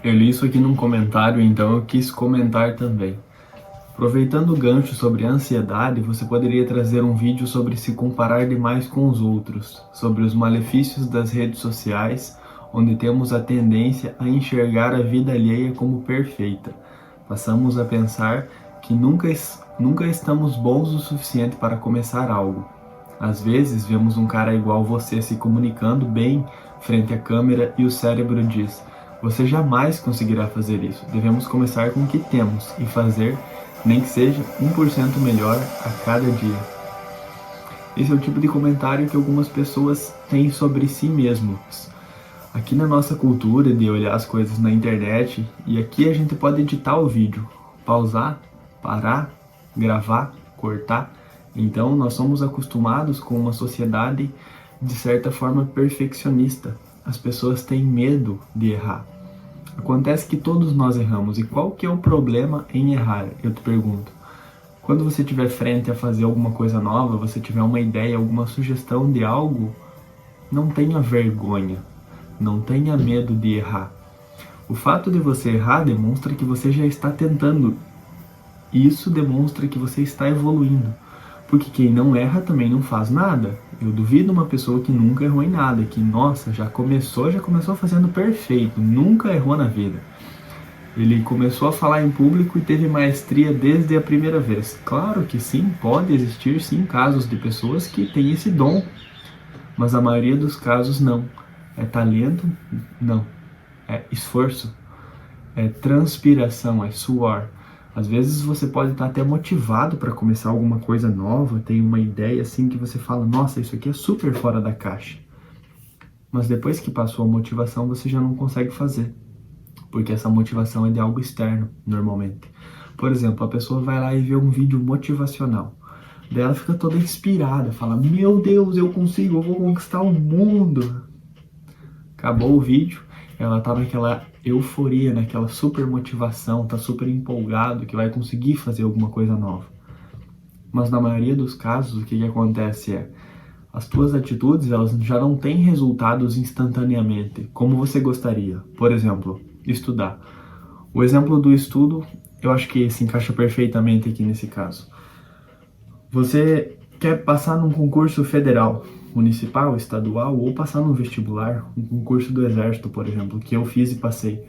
Eu li isso aqui num comentário, então eu quis comentar também. Aproveitando o gancho sobre ansiedade, você poderia trazer um vídeo sobre se comparar demais com os outros, sobre os malefícios das redes sociais, onde temos a tendência a enxergar a vida alheia como perfeita. Passamos a pensar que nunca estamos bons o suficiente para começar algo. Às vezes, vemos um cara igual você se comunicando bem frente à câmera e o cérebro diz: você jamais conseguirá fazer isso. Devemos começar com o que temos e fazer, nem que seja 1% melhor a cada dia. Esse é o tipo de comentário que algumas pessoas têm sobre si mesmos. Aqui na nossa cultura de olhar as coisas na internet, e aqui a gente pode editar o vídeo, pausar, parar, gravar, cortar. Então nós somos acostumados com uma sociedade de certa forma perfeccionista. As pessoas têm medo de errar. Acontece que todos nós erramos, e qual que é o problema em errar? Eu te pergunto. Quando você estiver frente a fazer alguma coisa nova, você tiver uma ideia, alguma sugestão de algo, não tenha vergonha, não tenha medo de errar. O fato de você errar demonstra que você já está tentando. Isso demonstra que você está evoluindo. Porque quem não erra também não faz nada. Eu duvido uma pessoa que nunca errou em nada, que, nossa, já começou fazendo perfeito, nunca errou na vida. Ele começou a falar em público e teve maestria desde a primeira vez. Claro que sim, pode existir sim casos de pessoas que têm esse dom, mas a maioria dos casos não. É talento? Não. É esforço, é transpiração, é suor. Às vezes você pode estar até motivado para começar alguma coisa nova, tem uma ideia assim que você fala, nossa, isso aqui é super fora da caixa. Mas depois que passou a motivação, você já não consegue fazer, porque essa motivação é de algo externo, normalmente. Por exemplo, a pessoa vai lá e vê um vídeo motivacional. Daí ela fica toda inspirada, fala, meu Deus, eu consigo, eu vou conquistar o mundo. Acabou o vídeo, ela tá naquela euforia, naquela super motivação, tá super empolgado que vai conseguir fazer alguma coisa nova. Mas na maioria dos casos, o que acontece é, as tuas atitudes, elas já não têm resultados instantaneamente, como você gostaria. Por exemplo, estudar. O exemplo do estudo, eu acho que se encaixa perfeitamente aqui nesse caso. Você quer passar num concurso federal, municipal, estadual, ou passar num vestibular, um concurso do exército, por exemplo, que eu fiz e passei.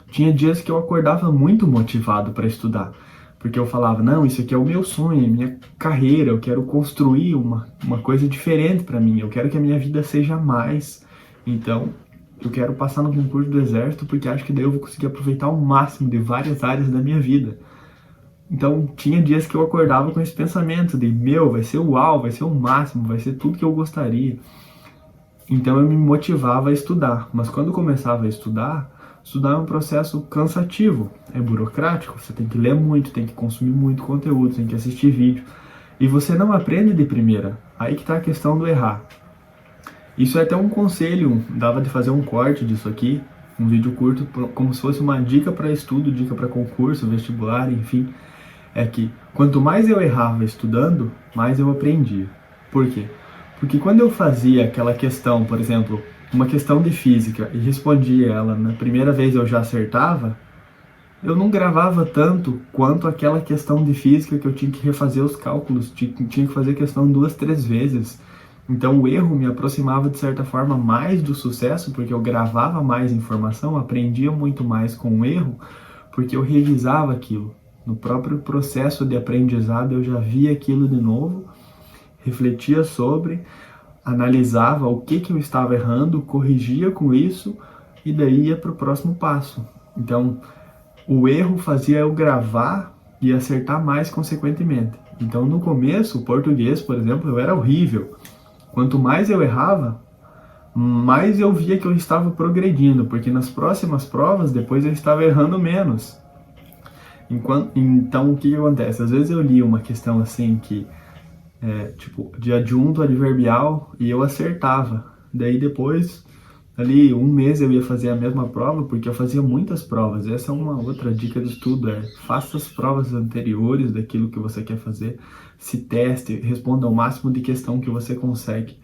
Tinha dias que eu acordava muito motivado para estudar, porque eu falava, não, isso aqui é o meu sonho, é minha carreira, eu quero construir uma coisa diferente para mim, eu quero que a minha vida seja mais. Então, eu quero passar no concurso do exército porque acho que daí eu vou conseguir aproveitar o máximo de várias áreas da minha vida. Então, tinha dias que eu acordava com esse pensamento de, meu, vai ser uau, vai ser o máximo, vai ser tudo que eu gostaria. Então, eu me motivava a estudar. Mas quando eu começava a estudar é um processo cansativo, é burocrático, você tem que ler muito, tem que consumir muito conteúdo, tem que assistir vídeo. E você não aprende de primeira. Aí que está a questão do errar. Isso é até um conselho, dava de fazer um corte disso aqui, um vídeo curto, como se fosse uma dica para estudo, dica para concurso, vestibular, enfim. É que quanto mais eu errava estudando, mais eu aprendia. Por quê? Porque quando eu fazia aquela questão, por exemplo, uma questão de física, e respondia ela na primeira vez eu já acertava, eu não gravava tanto quanto aquela questão de física que eu tinha que refazer os cálculos, tinha que fazer questão 2, 3 vezes. Então o erro me aproximava de certa forma mais do sucesso, porque eu gravava mais informação, aprendia muito mais com o erro, porque eu revisava aquilo. No próprio processo de aprendizado eu já via aquilo de novo, refletia sobre, analisava o que eu estava errando, corrigia com isso e daí ia para o próximo passo. Então, o erro fazia eu gravar e acertar mais consequentemente. Então, no começo, o português, por exemplo, eu era horrível. Quanto mais eu errava, mais eu via que eu estava progredindo, porque nas próximas provas, depois eu estava errando menos. Então, o que acontece? Às vezes eu li uma questão assim que tipo, de adjunto adverbial e eu acertava. Daí depois, ali 1 mês eu ia fazer a mesma prova, porque eu fazia muitas provas. Essa é uma outra dica de estudo, faça as provas anteriores daquilo que você quer fazer, se teste, responda ao máximo de questão que você consegue,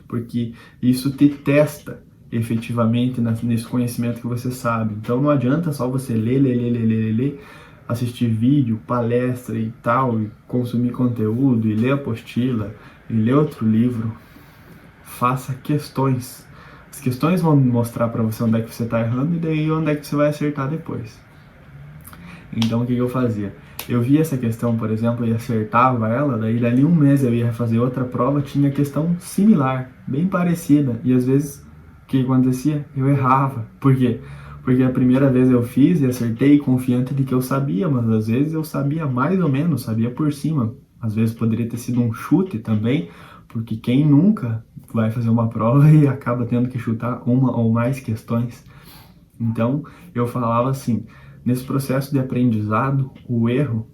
porque isso te testa. efetivamente nesse conhecimento que você sabe. Então não adianta só você ler, assistir vídeo, palestra e tal, e consumir conteúdo, e ler apostila, e ler outro livro. Faça questões. As questões vão mostrar para você onde é que você está errando e daí onde é que você vai acertar depois. Então o que eu fazia? Eu via essa questão, por exemplo, e acertava ela, daí dali um mês eu ia fazer outra prova, tinha questão similar, bem parecida, e às vezes o que acontecia? Eu errava. Por quê? Porque a primeira vez eu fiz e acertei confiante de que eu sabia, mas às vezes eu sabia mais ou menos, sabia por cima. Às vezes poderia ter sido um chute também, porque quem nunca vai fazer uma prova e acaba tendo que chutar uma ou mais questões. Então eu falava assim, nesse processo de aprendizado, o erro,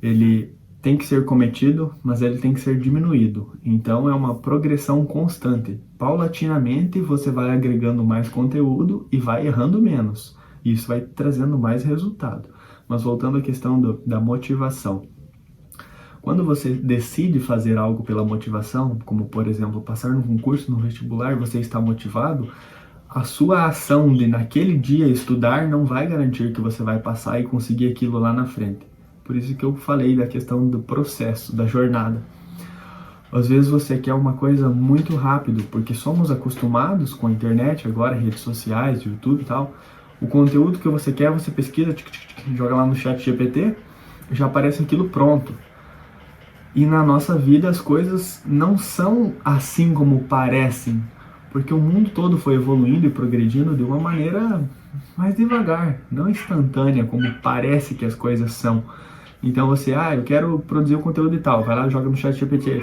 ele tem que ser cometido, mas ele tem que ser diminuído. Então é uma progressão constante. Paulatinamente você vai agregando mais conteúdo e vai errando menos. Isso vai trazendo mais resultado. Mas voltando à questão da motivação. Quando você decide fazer algo pela motivação, como por exemplo passar num concurso, no vestibular, você está motivado, a sua ação de naquele dia estudar não vai garantir que você vai passar e conseguir aquilo lá na frente. Por isso que eu falei da questão do processo, da jornada. Às vezes você quer uma coisa muito rápido, porque somos acostumados com a internet agora, redes sociais, YouTube e tal. O conteúdo que você quer, você pesquisa, joga lá no chat GPT, já aparece aquilo pronto. E na nossa vida as coisas não são assim como parecem, porque o mundo todo foi evoluindo e progredindo de uma maneira mais devagar, não instantânea como parece que as coisas são. Então você, eu quero produzir um conteúdo e tal, vai lá e joga no chat GPT,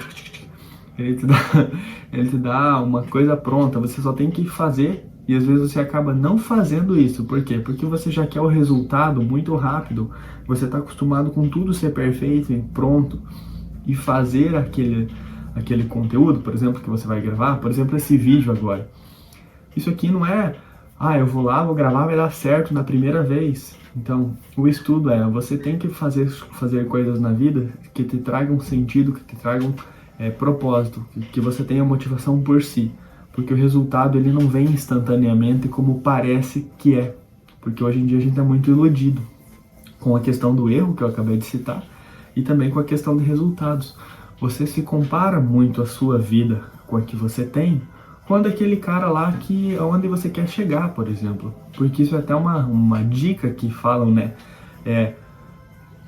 ele te dá uma coisa pronta, você só tem que fazer e às vezes você acaba não fazendo isso. Por quê? Porque você já quer o resultado muito rápido, você está acostumado com tudo ser perfeito e pronto. E fazer aquele conteúdo, por exemplo, que você vai gravar, por exemplo, esse vídeo agora. Isso aqui não é, eu vou lá, vou gravar, vai dar certo na primeira vez. Então, o estudo você tem que fazer coisas na vida que te tragam sentido, que te tragam propósito, que você tenha motivação por si. Porque o resultado ele não vem instantaneamente como parece que é. Porque hoje em dia a gente é muito iludido com a questão do erro que eu acabei de citar, e também com a questão de resultados. Você se compara muito a sua vida com a que você tem quando aquele cara lá que onde você quer chegar, por exemplo. Porque isso é até uma dica que falam, né?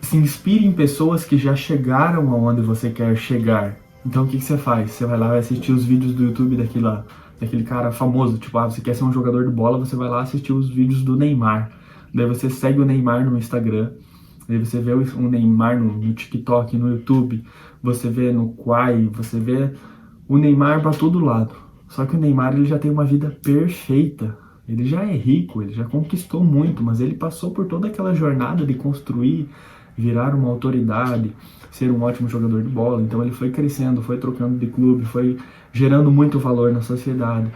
Se inspire em pessoas que já chegaram aonde você quer chegar. Então o que você faz? Você vai lá e assistir os vídeos do YouTube daquele cara famoso. Tipo, você quer ser um jogador de bola, você vai lá assistir os vídeos do Neymar. Daí você segue o Neymar no Instagram. Aí você vê o Neymar no TikTok, no YouTube, você vê no Quai, você vê o Neymar para todo lado. Só que o Neymar ele já tem uma vida perfeita, ele já é rico, ele já conquistou muito, mas ele passou por toda aquela jornada de construir, virar uma autoridade, ser um ótimo jogador de bola. Então ele foi crescendo, foi trocando de clube, foi gerando muito valor na sociedade,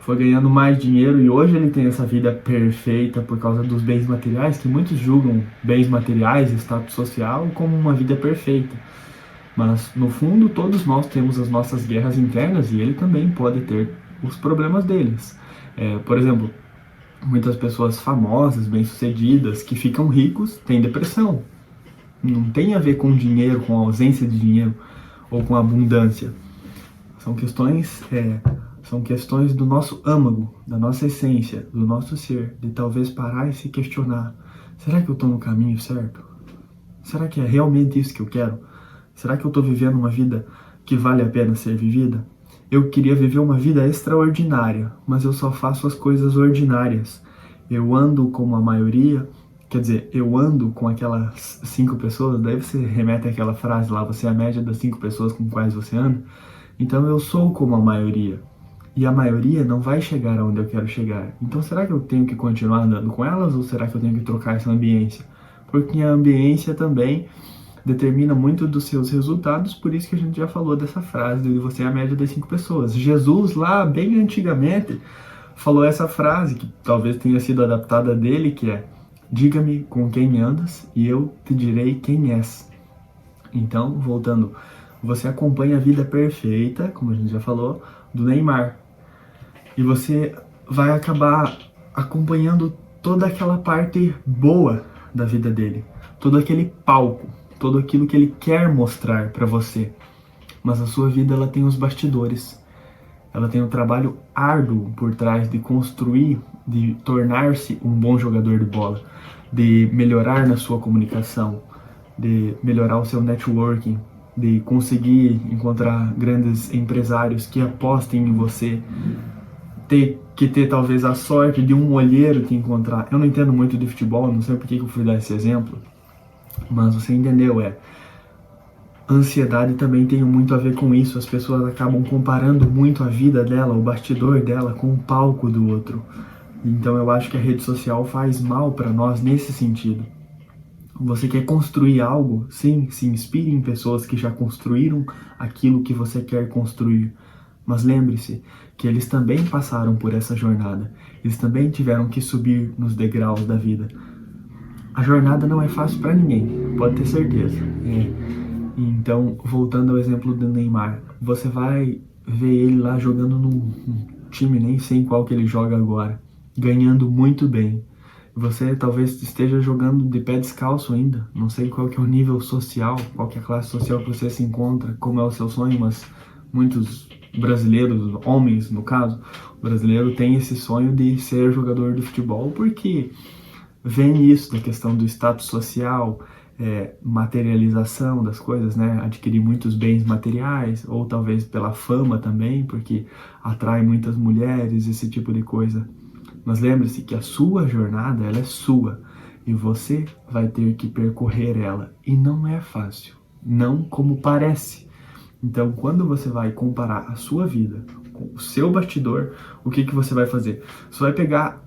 foi ganhando mais dinheiro e hoje ele tem essa vida perfeita por causa dos bens materiais, que muitos julgam bens materiais e status social como uma vida perfeita. Mas no fundo todos nós temos as nossas guerras internas e ele também pode ter os problemas deles. Por exemplo, muitas pessoas famosas, bem-sucedidas, que ficam ricos, têm depressão. Não tem a ver com dinheiro, com a ausência de dinheiro ou com abundância. São questões do nosso âmago, da nossa essência, do nosso ser, de talvez parar e se questionar. Será que eu estou no caminho certo? Será que é realmente isso que eu quero? Será que eu estou vivendo uma vida que vale a pena ser vivida? Eu queria viver uma vida extraordinária, mas eu só faço as coisas ordinárias. Eu ando como a maioria, quer dizer, eu ando com aquelas 5 pessoas, daí você remete àquela frase lá, você é a média das 5 pessoas com quais você anda. Então eu sou como a maioria. E a maioria não vai chegar aonde eu quero chegar. Então será que eu tenho que continuar andando com elas ou será que eu tenho que trocar essa ambiência? Porque a ambiência também determina muito dos seus resultados, por isso que a gente já falou dessa frase de você é a média das 5 pessoas. Jesus lá, bem antigamente, falou essa frase, que talvez tenha sido adaptada dele, que é: diga-me com quem andas e eu te direi quem és. Então, voltando, você acompanha a vida perfeita, como a gente já falou, do Neymar. E você vai acabar acompanhando toda aquela parte boa da vida dele, todo aquele palco, todo aquilo que ele quer mostrar para você. Mas a sua vida, ela tem os bastidores. Ela tem um trabalho árduo por trás de construir, de tornar-se um bom jogador de bola, de melhorar na sua comunicação, de melhorar o seu networking, de conseguir encontrar grandes empresários que apostem em você, ter talvez a sorte de um olheiro te encontrar. Eu não entendo muito de futebol, não sei por que eu fui dar esse exemplo, mas você entendeu, ansiedade também tem muito a ver com isso. As pessoas acabam comparando muito a vida dela, o bastidor dela, com o palco do outro. Então eu acho que a rede social faz mal para nós nesse sentido. Você quer construir algo? Sim, se inspire em pessoas que já construíram aquilo que você quer construir. Mas lembre-se que eles também passaram por essa jornada. Eles também tiveram que subir nos degraus da vida. A jornada não é fácil para ninguém, pode ter certeza. Então, voltando ao exemplo do Neymar, você vai ver ele lá jogando num time, nem sei em qual que ele joga agora, ganhando muito bem. Você talvez esteja jogando de pé descalço ainda, não sei qual que é o nível social, qual que é a classe social que você se encontra, como é o seu sonho, mas muitos brasileiros, homens no caso, o brasileiro tem esse sonho de ser jogador de futebol porque vem isso da questão do status social, materialização das coisas, né? Adquirir muitos bens materiais, ou talvez pela fama também, porque atrai muitas mulheres, esse tipo de coisa. Mas lembre-se que a sua jornada, ela é sua, e você vai ter que percorrer ela, e não é fácil, não como parece. Então, quando você vai comparar a sua vida com o seu bastidor, o que você vai fazer? Você vai pegar,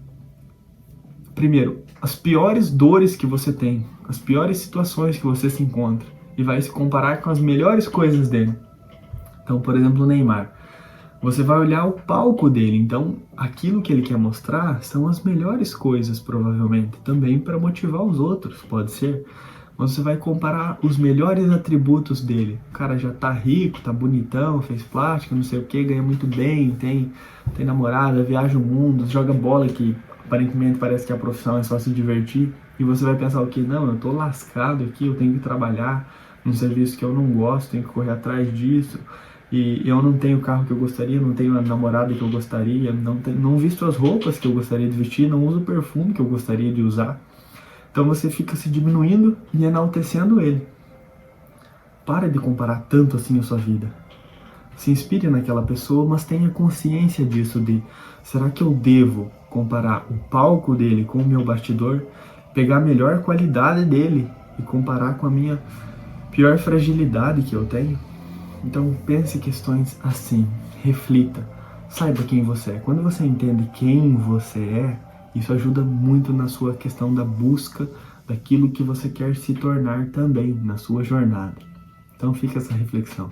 primeiro, as piores dores que você tem, as piores situações que você se encontra, e vai se comparar com as melhores coisas dele. Então, por exemplo, o Neymar. Você vai olhar o palco dele, então aquilo que ele quer mostrar são as melhores coisas, provavelmente, também para motivar os outros, pode ser. Mas você vai comparar os melhores atributos dele. O cara já tá rico, tá bonitão, fez plástica, não sei o que, ganha muito bem, tem namorada, viaja o mundo, joga bola, que aparentemente parece que a profissão é só se divertir. E você vai pensar o que? Não, eu tô lascado aqui, eu tenho que trabalhar num serviço que eu não gosto, tenho que correr atrás disso. E eu não tenho o carro que eu gostaria, não tenho a namorada que eu gostaria, não visto as roupas que eu gostaria de vestir, não uso o perfume que eu gostaria de usar. Então você fica se diminuindo e enaltecendo ele. Para de comparar tanto assim a sua vida. Se inspire naquela pessoa, mas tenha consciência disso, de será que eu devo comparar o palco dele com o meu bastidor, pegar a melhor qualidade dele e comparar com a minha pior fragilidade que eu tenho? Então pense questões assim, reflita, saiba quem você é. Quando você entende quem você é, isso ajuda muito na sua questão da busca daquilo que você quer se tornar também na sua jornada. Então fica essa reflexão.